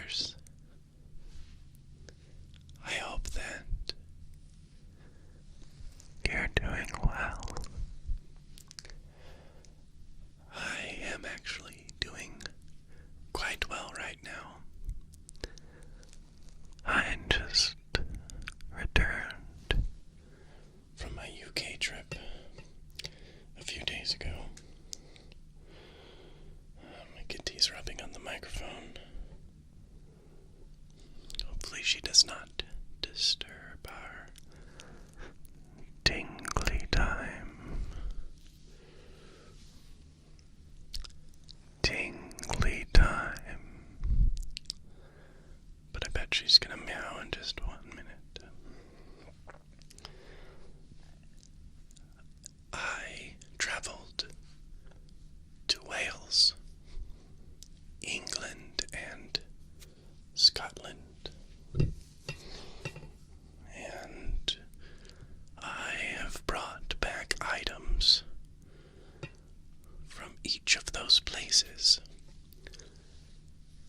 listeners. I hope that you're doing well. I am actually doing quite well right now. I just returned from my UK trip a few days ago. My kitty's rubbing on the microphone. Hopefully she does not disturb our tingly time. Tingly time. But I bet she's gonna meow in just 1 minute. I traveled to Wales, England, and Scotland. And I have brought back items from each of those places.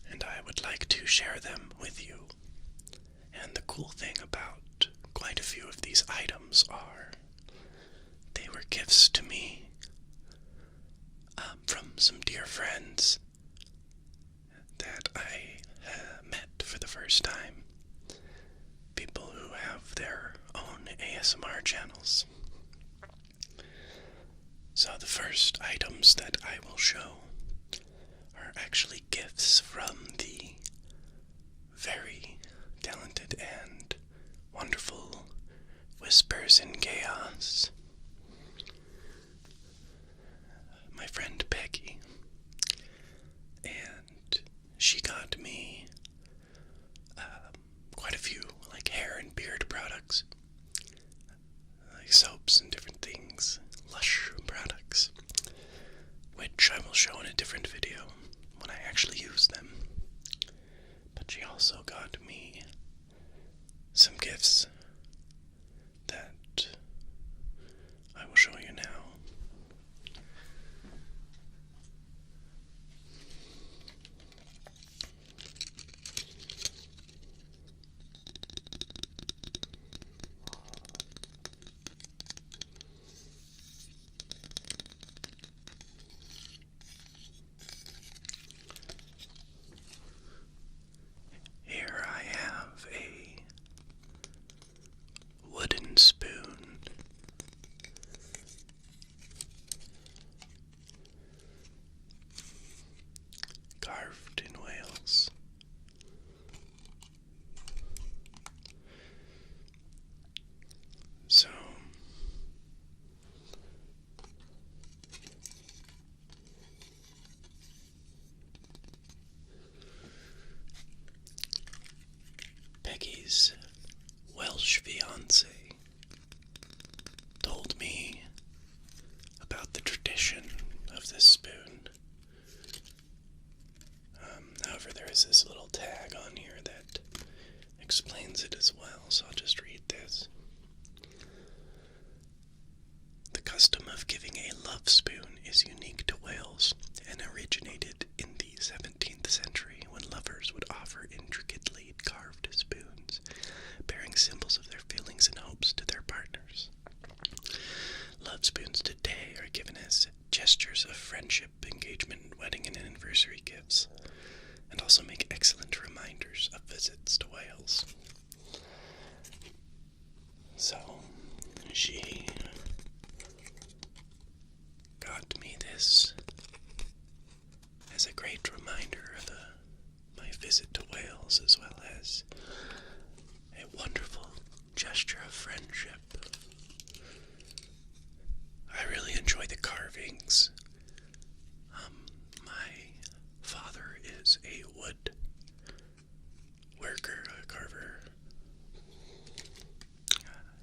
And I would like to share them with you. And the cool thing about quite a few of these items are they were gifts to me from some dear friends that I met for the first time. People who have their own ASMR channels. So the first items that I will show are actually gifts from the very talented and wonderful Whispers in Chaos. My friend Peggy. And she got me quite a few like hair and beard products. Like soaps and different things. Lush products. Which I will show in a different video when I actually use them. But she also got me some gifts that I will show you now. Here I have a wooden spoon. Carved in Wales. So Peggy's Welsh fiance told me about the tradition of this spoon. However, there is this little tag on here that explains it as well, so I'll just read this. The custom of giving a love spoon is unique to Wales and originated in the 17th century when lovers would offer intricately carved spoons, bearing symbols of their feelings and hopes to their partners. Love spoons today are given as gestures of friendship, engagement, wedding, and anniversary gifts, and also make excellent reminders of visits to Wales. So, she got me this as a great reminder of my visit to Wales, as well as a wonderful gesture of friendship. I really enjoy the carvings. My father is a wood worker, a carver.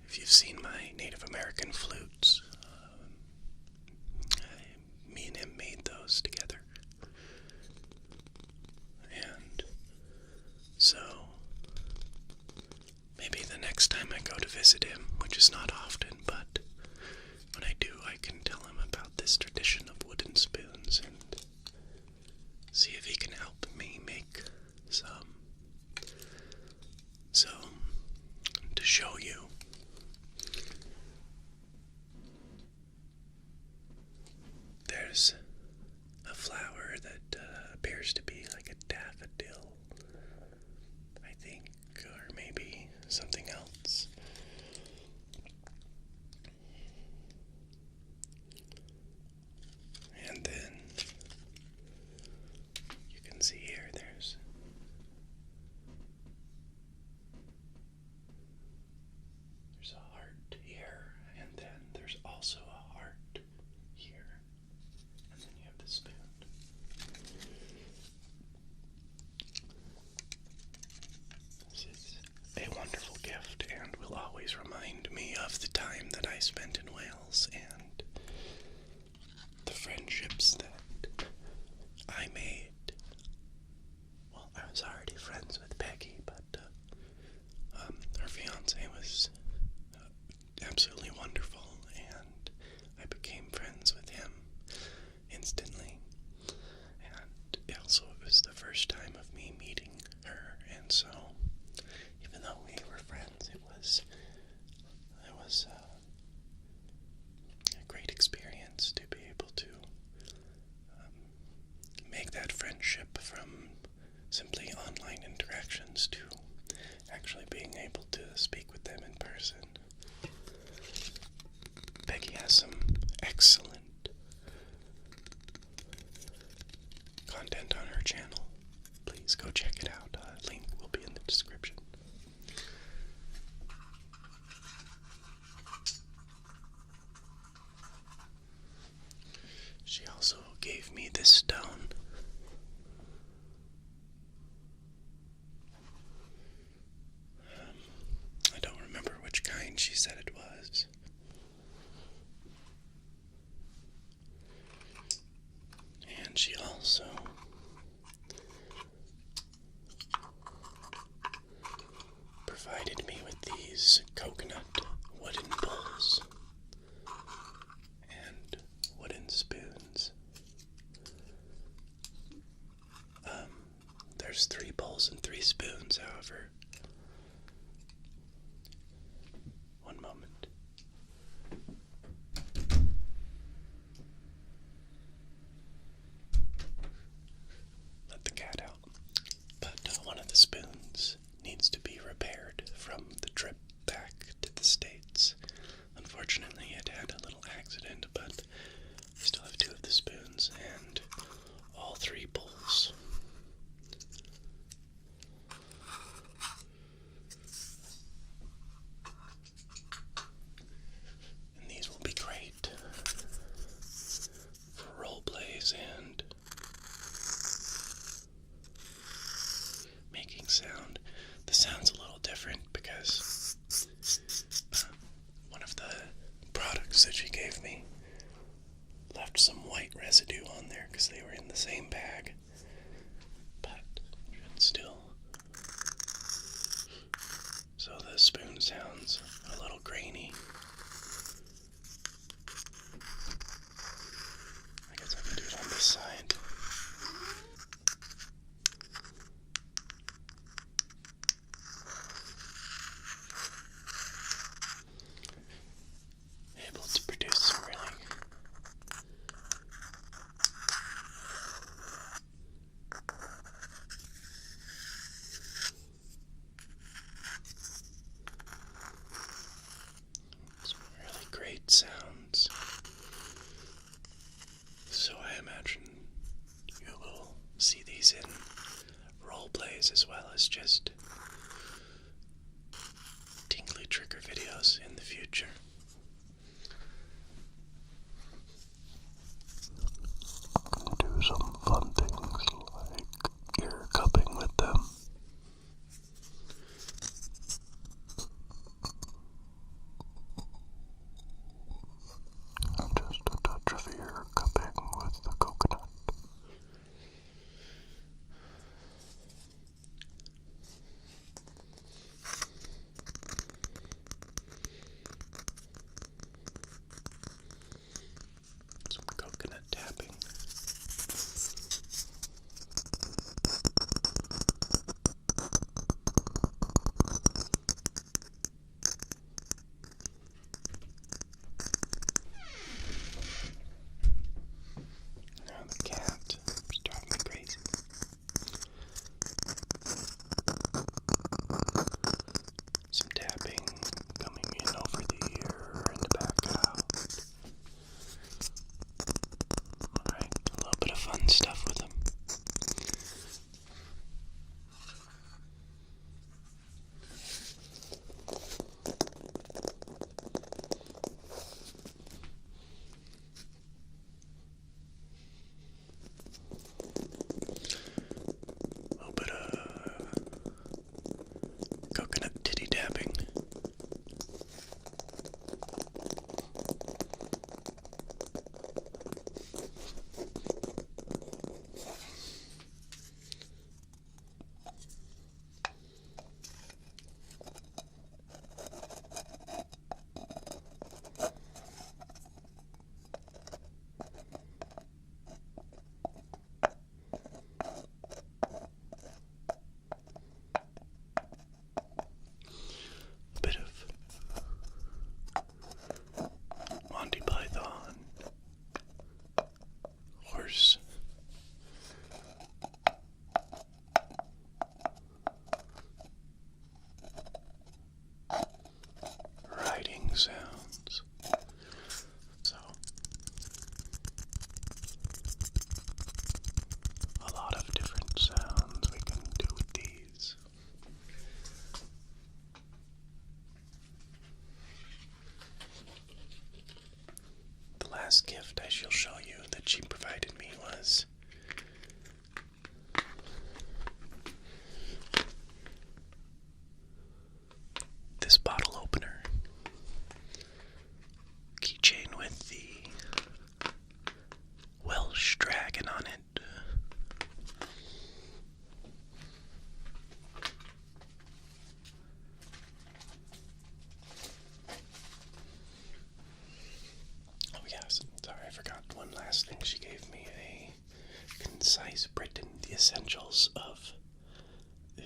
If you've seen my Native American flutes, me and him made those together. And so, maybe the next time I go to visit him, which is not often, but when I do, I can tell him about this tradition of wooden spoons and see if he can help me make some show you. There's a flower that appears to be like a daffodil, I think, or maybe something else. And then you can see here there's a heart here, and then there's also a heart here, and then you have the spoon. This is a wonderful gift and will always remind me of the time that I spent in Wales and the friendships that I made. Well, I was already friends with Peggy, but her fiance was absolutely wonderful, and I became friends with him instantly. And also, it was the first time of me meeting her, and so even though we were friends, it was a great experience to be able to make that friendship from simply online interactions to actually being able to speak with them in person. Peggy has some excellent content on her channel. Please go check it out. Link will be in the description. She also gave me this stone. I don't remember which kind she said it was. And she also provided me with these coconut wooden bowls and wooden spoons. There's 3 bowls and 3 spoons, however. One moment. Let the cat out. But one of the spoons needs to be repaired from the trip back to the States. Unfortunately, it had a little accident, but I still have 2 of the spoons and all 3 bowls. And these will be great for role plays and making sound. The sound's a little different because one of the products that she gave me left some white residue on there because they were in the same bag, but should still. So the spoon sounds a little grainy. I guess I can do it on this side. Able to produce some really great sounds. So I imagine you will see these in role plays as well as just tingly trigger videos in the future. Do some fun things like ear cupping with them. Just a touch of ear cupping with the coconut.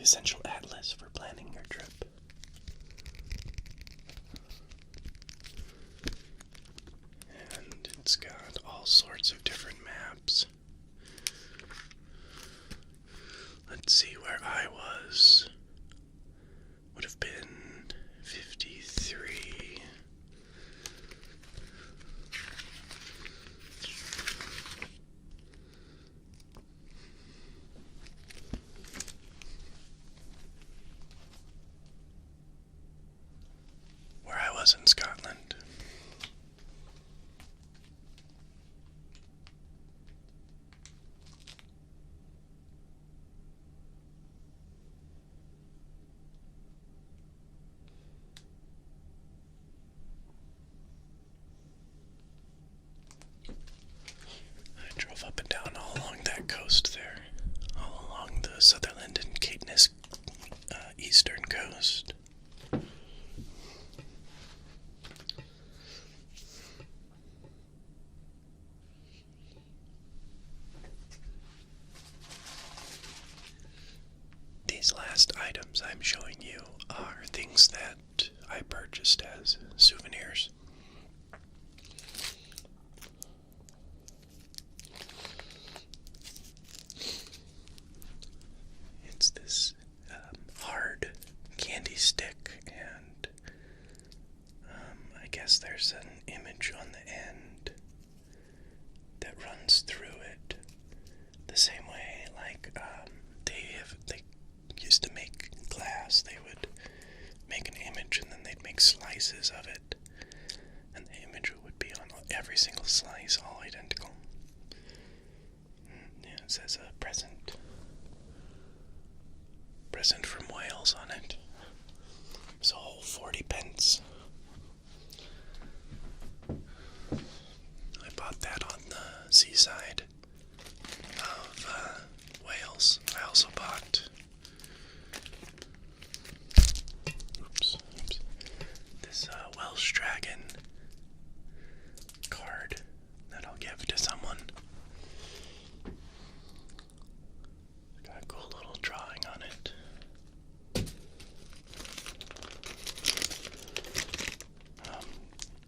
essential atlas for planning your trip. And it's got all sorts of different maps. Let's see where I was. Would have been 53. Where I was in Scotland. I drove up and down all along that coast there, all along the Sutherland and Caithness eastern coast. These last items I'm showing you are things that I purchased as souvenirs. It's this hard candy stick, and I guess there's an image on the end that runs through it the same way like they used to make glass. They would make an image and then they'd make slices of it, and the image would be on every single slice, all identical. Yeah, it says a present from Wales on it. It's a whole 40 pence. I bought that on the seaside of Wales. I also bought this Welsh dragon card that I'll give to someone. It's got a cool little drawing on it.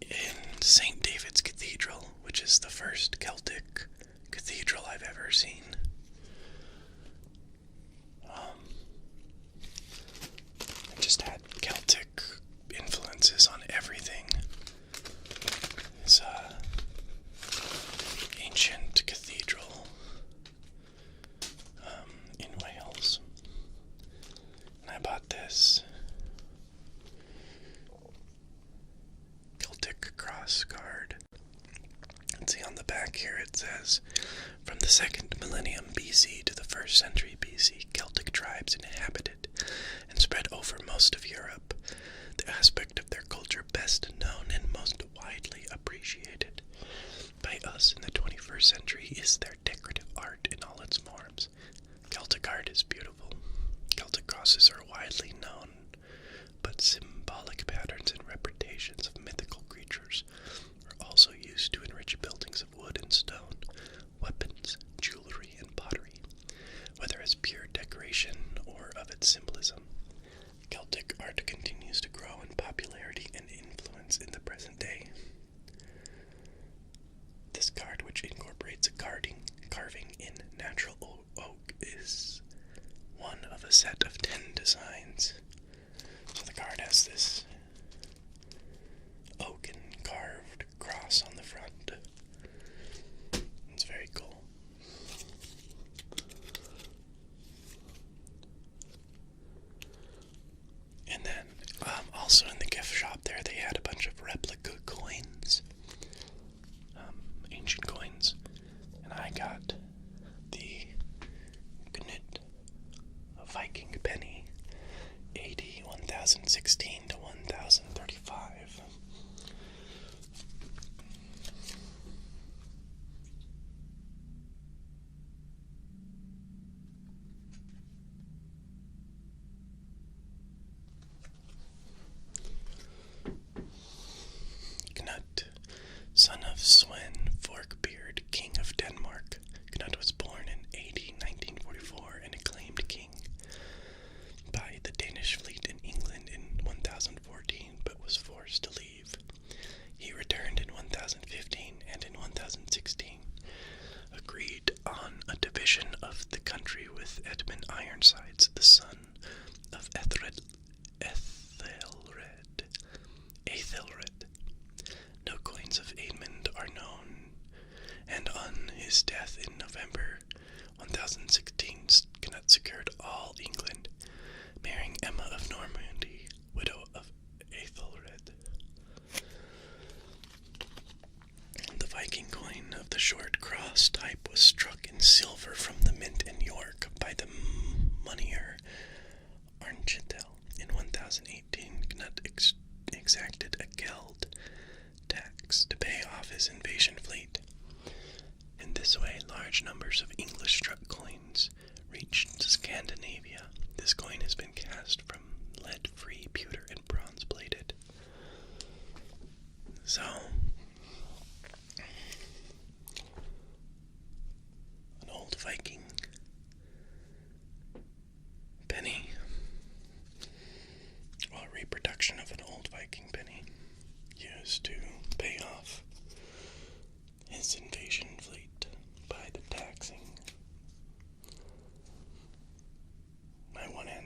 In St. David's Cathedral, which is the first Celtic cathedral I've ever seen. It just had Celtic influences on everything. It's a ancient cathedral in Wales. And I bought this Celtic cross card. And see on the back here it says, from the 2nd millennium BC to the 1st century BC, Celtic tribes inhabited and spread over most of Europe. The aspect of their culture best known and most widely appreciated by us in the 21st century is their decorative art in all its forms. Celtic art is beautiful. Celtic crosses are widely known, but symbolic patterns and representations of mythical creatures are also used to enrich buildings of wood and stone, weapons, jewelry, and pottery, whether as pure decoration or of its symbolism. Celtic art continues to grow in popularity and influence in the present day. This card, which incorporates a carving in natural oak, is one of a set of 10 designs. So the card has this oaken carved cross on the front. It's very cool. And then also in the gift shop there, they had a bunch of replica coins, ancient coins, and I got the Viking penny, AD 1016 to 1035. Knut, son of Sven Forkbeard, King of Denmark. Knut was born in AD 1944, an acclaimed king.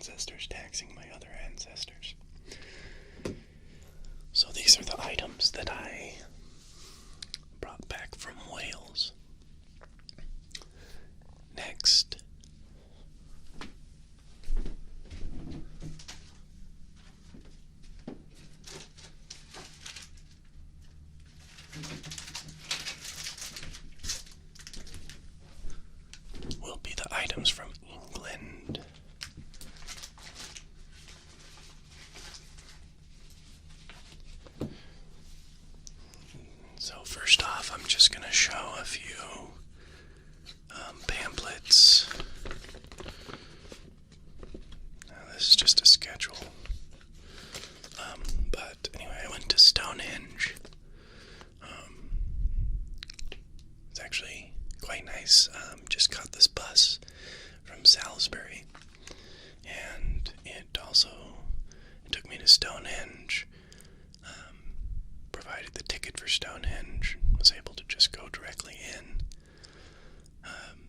ancestors taxing my other ancestors. So these are the items that I brought back from Wales. Next, will be the items from England. So first off, I'm just going to show a few pamphlets. Now, this is just a schedule. But anyway, I went to Stonehenge. It's actually quite nice. Just caught this bus from Salisbury, and it took me to Stonehenge. Provided the ticket for Stonehenge, was able to just go directly in.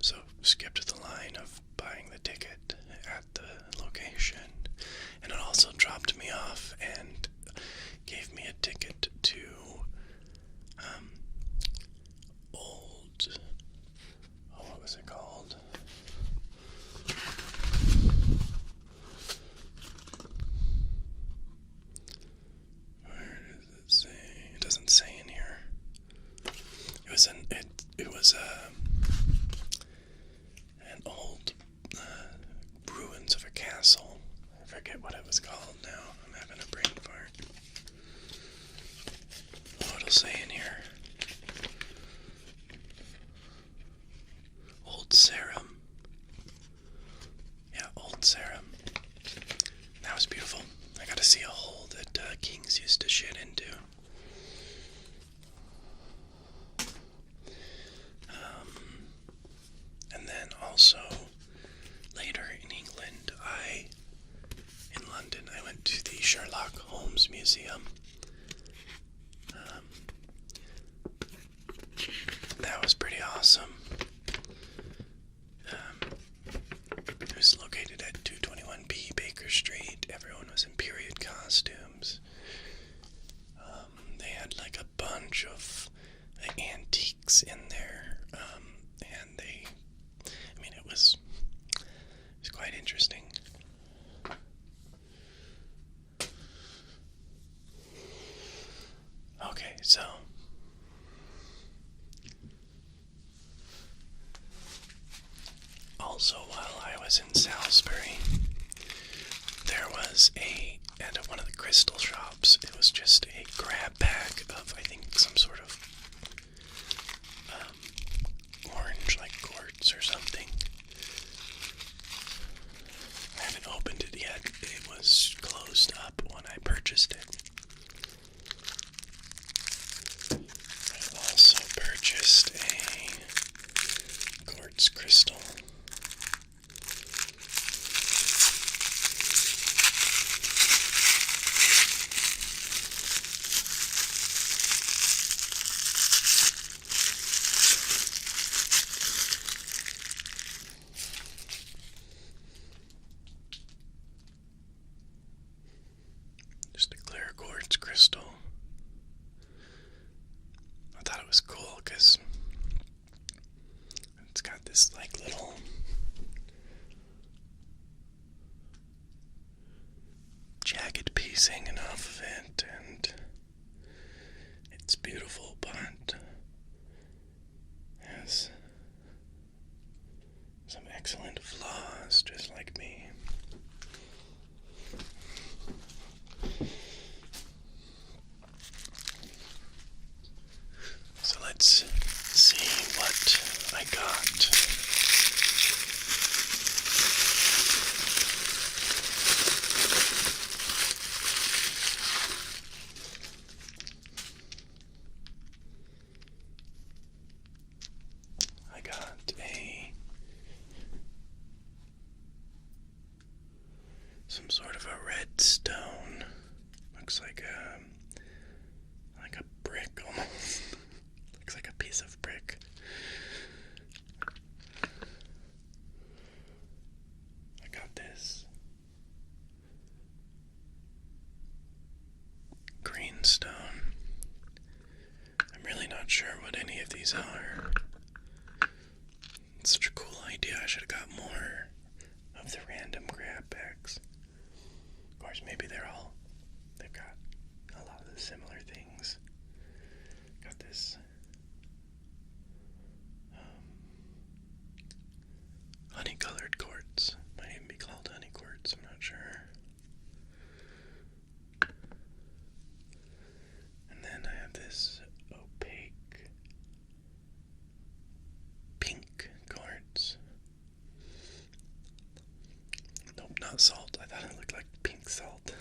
So skipped the line of buying the ticket at the location, and it also dropped me off and gave me a ticket to what was it called? Where does it say? It doesn't say in here. It was an old ruins of a castle. I forget what it was called now. I'm having a brain fart. Oh, it'll say in here. Old Sarum. Yeah, Old Sarum. That was beautiful. I got to see a hole that kings used to shit into. And then also, later in England, in London, I went to the Sherlock Holmes Museum. That was pretty awesome. It was located at 221B Baker Street. Everyone was in period costumes. They had like a bunch of antiques in there, and it was quite interesting. Okay, so also while I was in Salisbury, there was at one of the crystal shops, it was just a grab bag of, I think, some sort of orange, like quartz or something. I haven't opened it yet. It was closed up when I purchased it. I also purchased a quartz crystal. Just a clear quartz crystal. I thought it was cool because it's got this like little jagged piece hanging off of it, and it's beautiful, but has some excellent flaws, just like me. So let's see what I got. I got some sort of a red stone. Looks like a brick almost. Looks like a piece of brick. I got this these are. It's such a cool idea. I should have got more of the random grab bags. Of course, maybe they've got a lot of the similar things. Got this honey-colored quartz. Might even be called honey quartz, I'm not sure. And then I have this opaque pink quartz. Nope, not salt. I thought it looked like pink salt.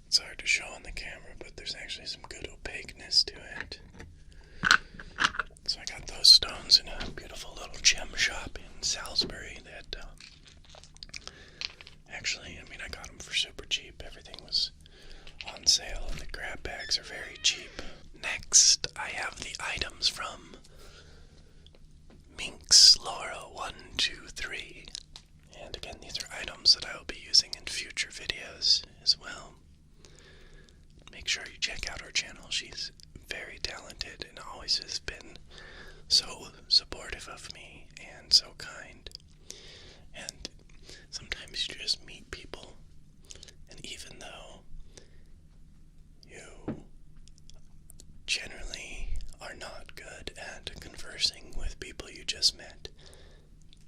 It's hard to show on the camera, but there's actually some good opaqueness to it. So I got those stones in a beautiful little gem shop in Salisbury that, I got them for super cheap. Everything was on sale and the grab bags are very cheap. Next, I have the items from Minx Laura 123. And again, these are items that I will be using in future videos as well. Make sure you check out her channel. She's very talented and always has been so supportive of me and so kind. And sometimes you just meet people, and even though you generally are not good at conversing with people you just met,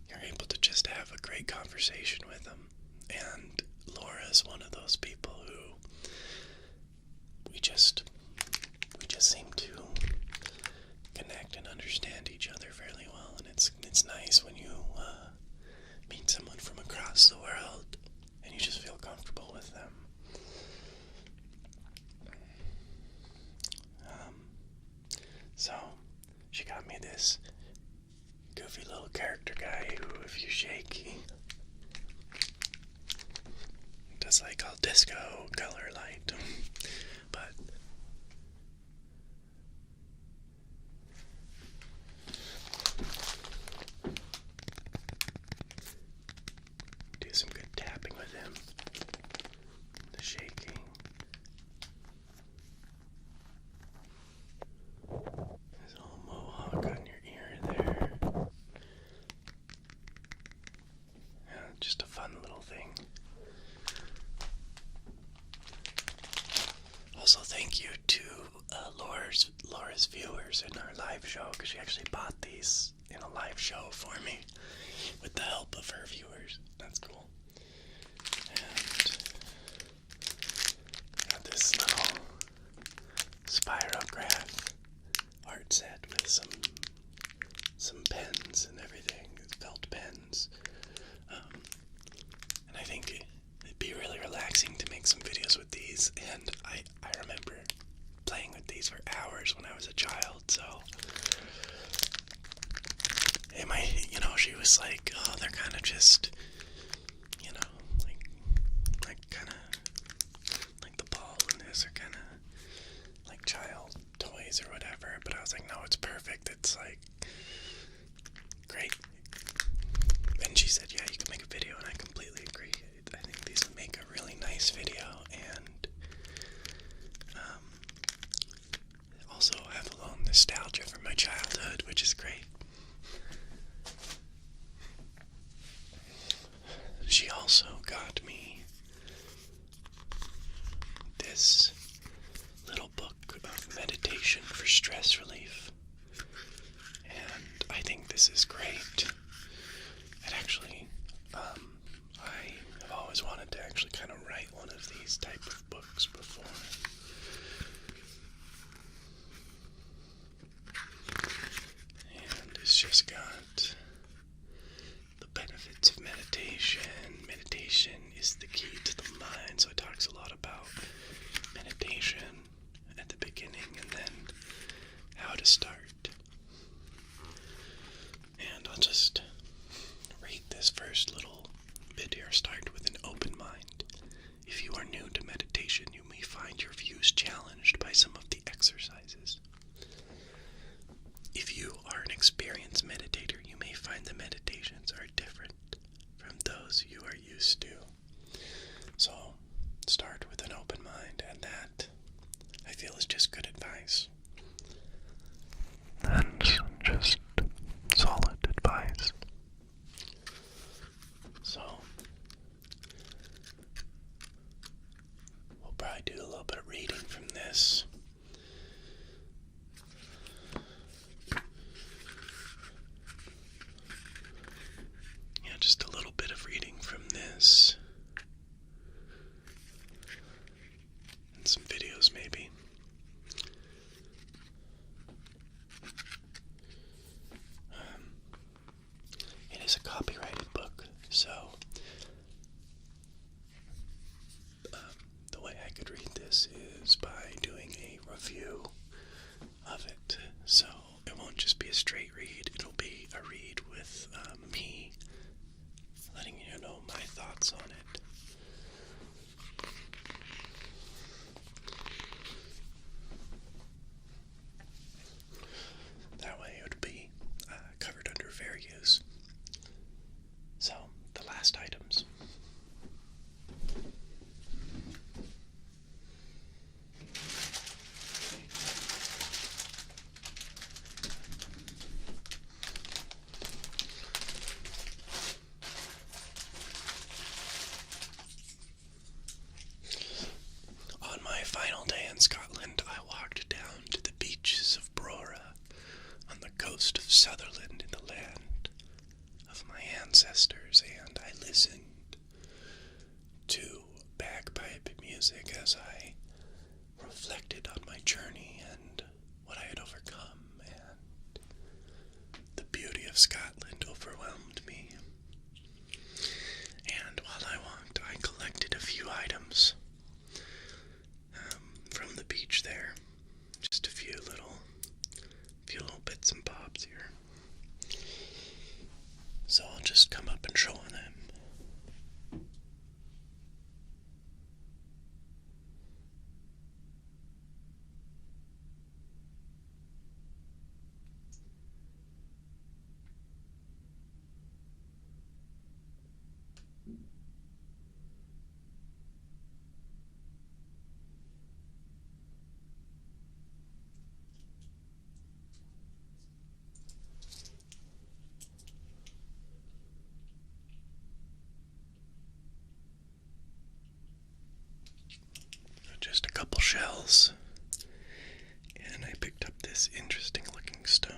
you're able to just have a great conversation with them. And Laura is one of those people who we just seem to connect and understand each other fairly well, and it's nice when you meet someone from across the world and you just feel comfortable with them. So she got me this goofy little character guy who, if you shake, he does like all disco color light, but do some good tapping with him, the shaking. There's a little mohawk on your ear there. Yeah, just a fun little thing. Also, thank you to Laura's viewers in our live show, because she actually bought these in a live show for me with the help of her viewers. That's cool. And got this little spirograph art set with some pens and everything, felt pens. And I think it'd be really relaxing to make some videos with these, and I remember playing with these for hours when I was a child, so she was like, oh, they're kind of just, like kind of, like the ball and this are kind of like child toys or whatever, but I was like, no, it's perfect, it's like, great. And she said, yeah, you can make a video, and I completely agree. I think these would make a really nice video, and also have a little nostalgia from my childhood, which is great. She also got me this little book of meditation for stress relief, and I think this is great. It actually, I have always wanted to actually kind of write one of these type of books before. And it's just got the benefits of meditation. Meditation is the key to the mind, so it talks a lot about meditation at the beginning and then how to start. And I'll just read this first little bit here. Start with an open mind. If you are new to meditation, you may find your views challenged by some of the exercises. If you are an experienced meditator, you may find the meditations are different from those shells on it. That way it would be covered under fair use. So, the last items. On my final day in Scotland, I walked down to the beaches of Brora on the coast of Sutherland in the land of my ancestors, and I listened to bagpipe music as I reflected on my journey and what I had overcome, and the beauty of Scotland overwhelmed me. And while I walked, I collected a few items from the beach there. Just a few little bits and bobs here. So I'll just come up and show them. Just a couple shells, and I picked up this interesting looking stone.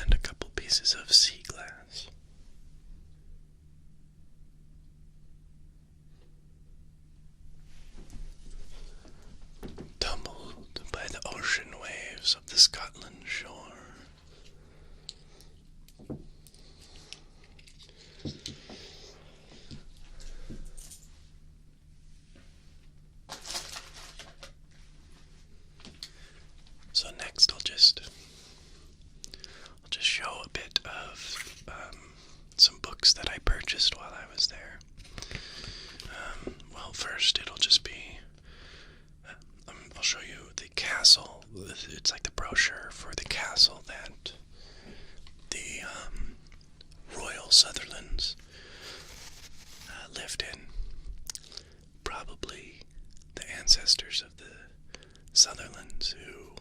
And a couple pieces of sea glass. Tumbled by the ocean waves of the Scotland shore. So next I'll just show a bit of some books that I purchased while I was there. Well, first it'll just be I'll show you the castle. It's like the brochure for the castle that the Royal Sutherlands lived in. Probably the ancestors of the Sutherlands who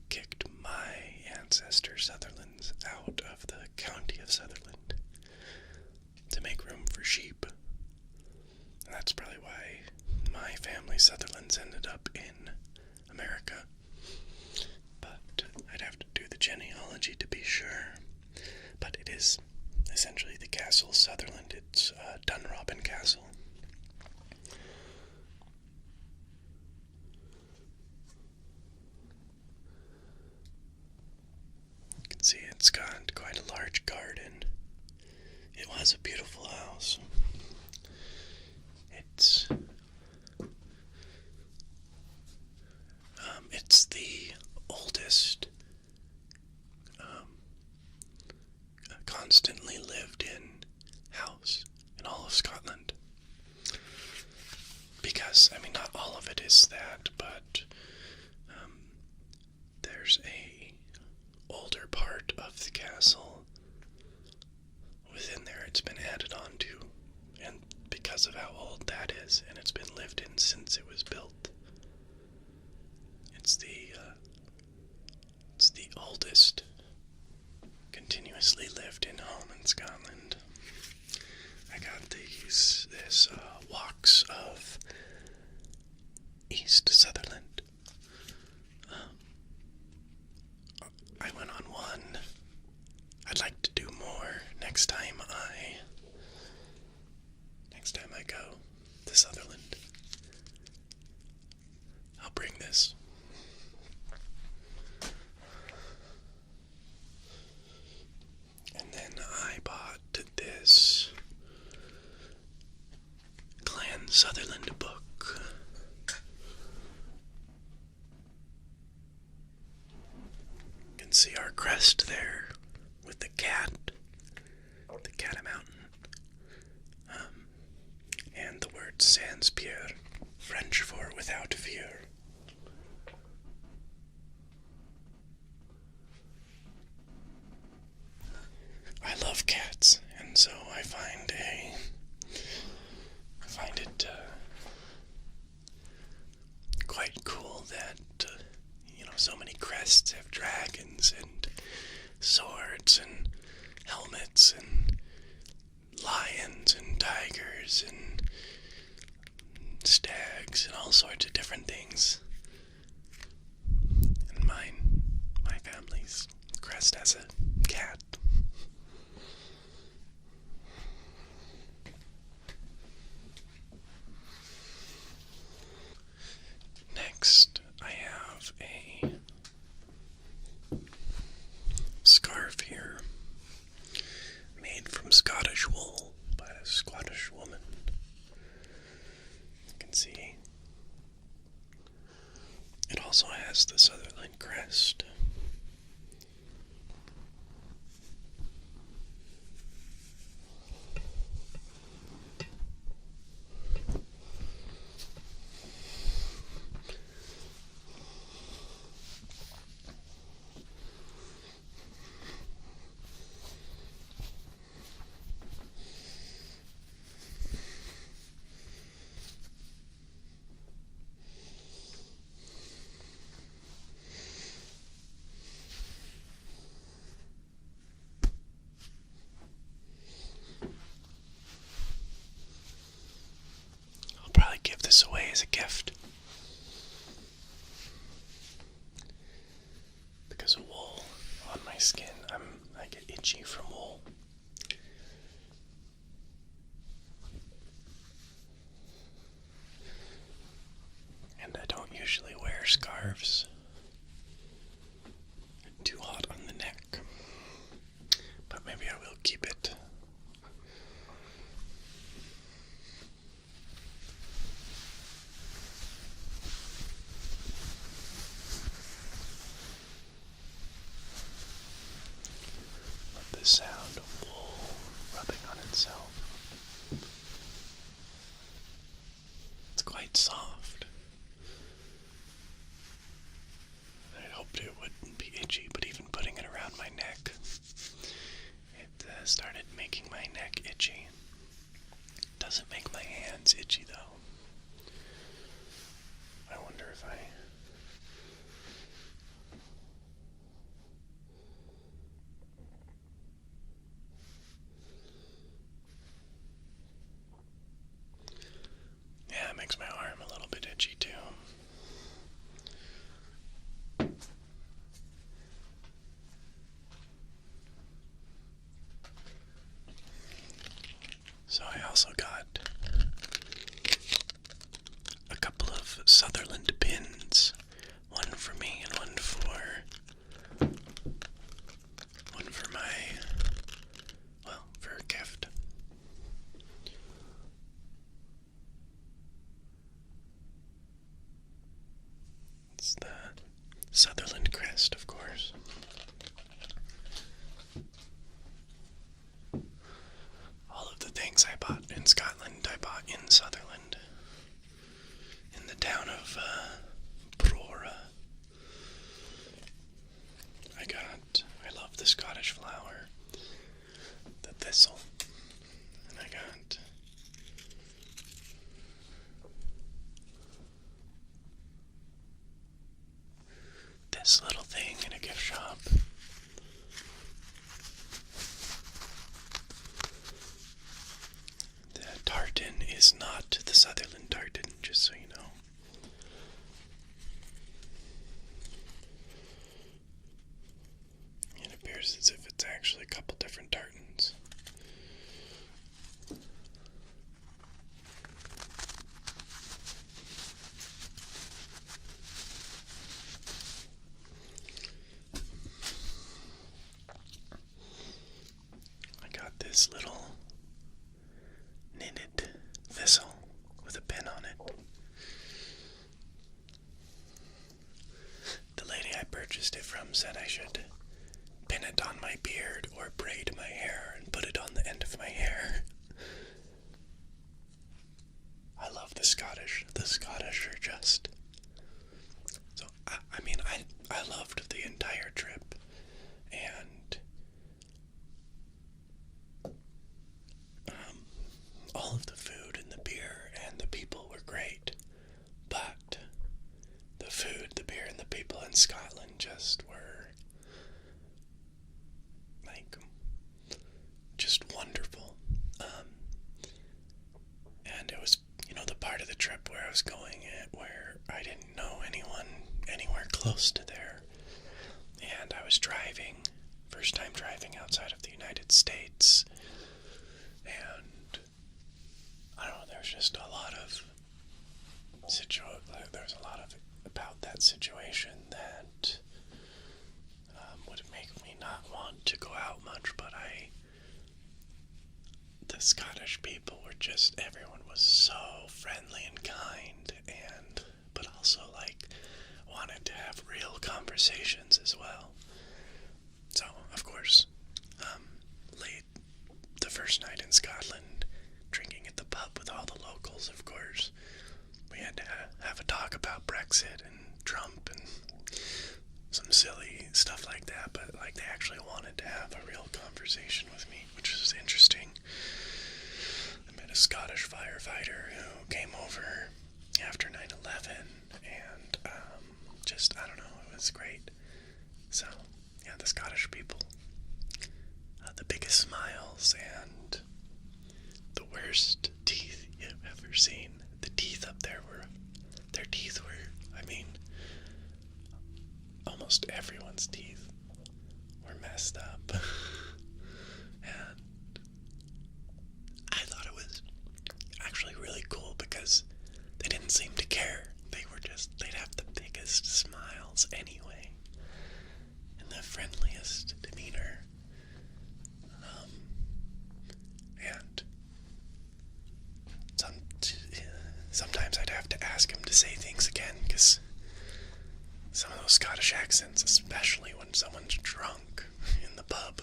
kicked my ancestor Sutherlands out of the county of Sutherland to make room for sheep. And that's probably why my family Sutherlands ended up in America. But I'd have to do the genealogy to be sure. But it is essentially the Castle Sutherland. It's Dunrobin Castle. You can see it's got quite a large garden. It was a beautiful house. It's the oldest constantly lived in house in all of Scotland. Because, I mean, not all of it is that, but there's a older part of the castle within there. It's been added on to, and because of how old that is, and it's been lived in since it was built. It's the oldest continuously lived in home in Scotland. I got this walks of East Sutherland. I went on one. I'd like to do more next time I go to Sutherland. I'll bring this. And then I bought this can see our crest there with the Catamount. And the word sans peur, French for without fear. I love cats, and so I find it quite cool that so many crests have dragons and swords and helmets and lions and tigers and stags and all sorts of different things. And my family's crest has a cat. Next, I have a scarf here made from Scottish wool by a Scottish woman. You can see it also has the Sutherland crest. Probably give this away as a gift. Because of wool on my skin, I get itchy from wool. And I don't usually wear scarves. Too hot on the neck. But maybe I will keep it. The sound of wool rubbing on itself. It's quite soft. I hoped it wouldn't be itchy, but even putting it around my neck, it started making my neck itchy. Doesn't make my hands itchy though. I wonder if yeah, it makes my arm a little bit itchy too. So I also got a couple of Sutherland pins. One for me and one for for a gift. It's the Sutherland crest, of course. All of the things I bought in Scotland, I bought in Sutherland. In the town of Brora. I love the Scottish flower, the thistle, and I got this little thing in a gift shop. The tartan is not the Sutherland tartan, just so you know. It appears as if it's actually a couple different tartans. I got this little knitted thistle with a pin on it. The lady I purchased it from said I should pin it on my beard or braid my hair and put it on the end of my hair. I love the Scottish. The Scottish are just... So, I loved the entire trip. And all of the food and the beer and the people were great. But the food, the beer, and the people in Scotland just were, like, just wonderful. And it was, the part of the trip where I was going where I didn't know anyone anywhere close to there. And I was driving, first time driving outside of the United States. And I don't know, there was just a lot of about that situation that would make me not want to go out much, but the Scottish people were just, everyone was so friendly and kind, but also wanted to have real conversations as well. So, of course, late the first night in Scotland, drinking at the pub with all the locals, of course, we had to have a talk about Brexit and Trump and some silly stuff like that, but they actually wanted to have a real conversation with me, which was interesting. I met a Scottish firefighter who came over after 9/11, and I don't know, it was great. So, yeah, the Scottish people, the biggest smiles and the worst teeth you've ever seen. The teeth up there their teeth were, almost everyone's teeth were messed up. And I thought it was actually really cool because they didn't seem to care. They'd have the biggest smiles anyway, and the friendliest demeanor. And sometimes I'd have to ask him to say things again, because some of those Scottish accents, especially when someone's drunk in the pub,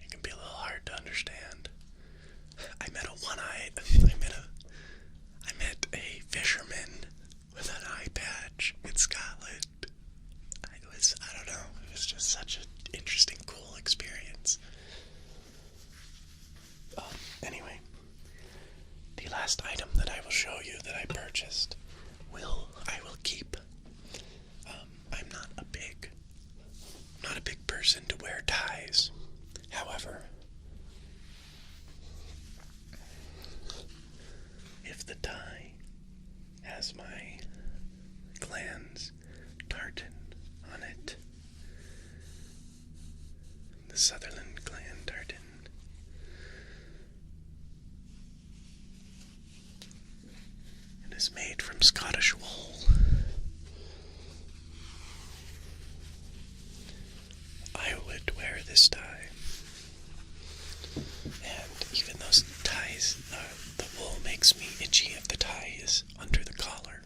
it can be a little hard to understand. I met a fisherman with an eye patch in Scotland. I don't know, it was just such an interesting, cool experience. Anyway, the last item that I will show you that I purchased, I will keep. I'm not a big person to wear ties. However, if the tie has my clan's tartan on it, the Sutherland clan tartan, it is made from Scottish wool. I would wear this tie, and even those ties, the wool makes me itchy if the tie is under the collar.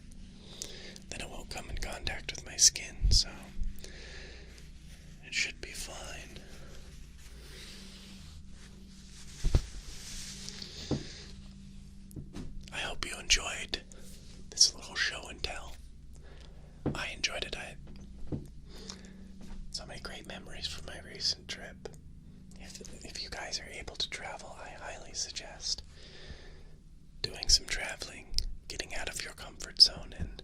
Then it won't come in contact with my skin, so it should be fine. I hope you enjoyed this little show and tell. I enjoyed it. So many great memories from my recent trip. If you guys are able to travel, I highly suggest doing some traveling, getting out of your comfort zone, and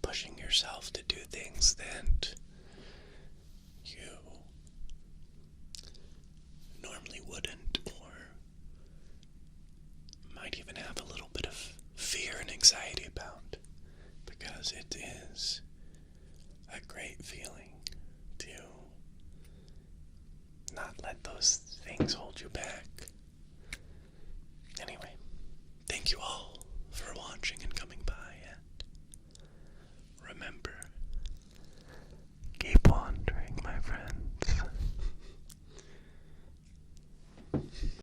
pushing yourself to do things that you normally wouldn't, or might even have a little bit of fear and anxiety about, because it is a great feeling to not let those things hold you back. Anyway, thank you all for watching and